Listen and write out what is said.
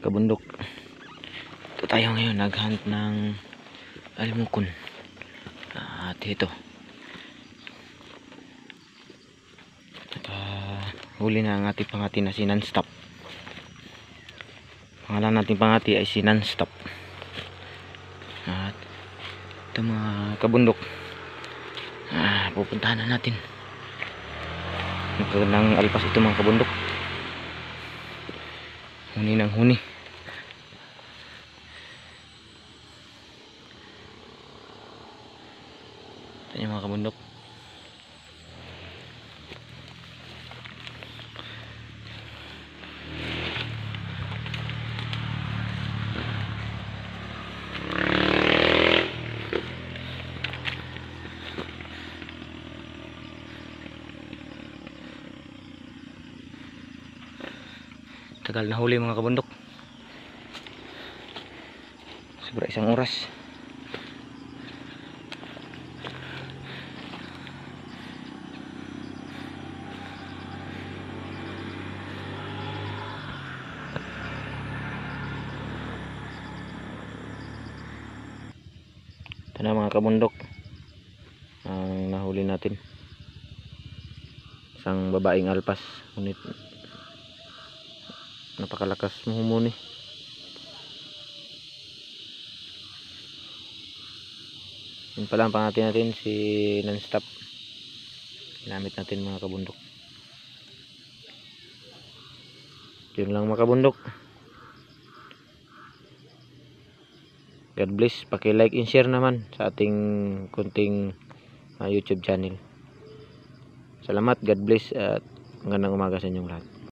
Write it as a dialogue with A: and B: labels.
A: kabundok. Ito tayo ngayon, naghunt ng alimukon. At ito, huli na ang ating pangati na si Non-Stop. Pangalan natin pangati ay si Non-Stop. At ito mga kabundok, pupuntahan na natin. Magandang alpas ito mga kabundok. Huni ng huni. Ito yung mga kabundok. Tagal na huli mga kabundok. Sobra isang oras. Ito na mga kabundok ang nahuli natin. Isang babaeng alpas, ngunit napakalakas humuni. Yun pala ang pangati natin, si Non-Stop. Ginamit natin mga kabundok. Yun lang mga kabundok. God bless. Paki-like and share naman sa ating kunting YouTube channel. Salamat, God bless, at magandang umaga sa inyong lahat.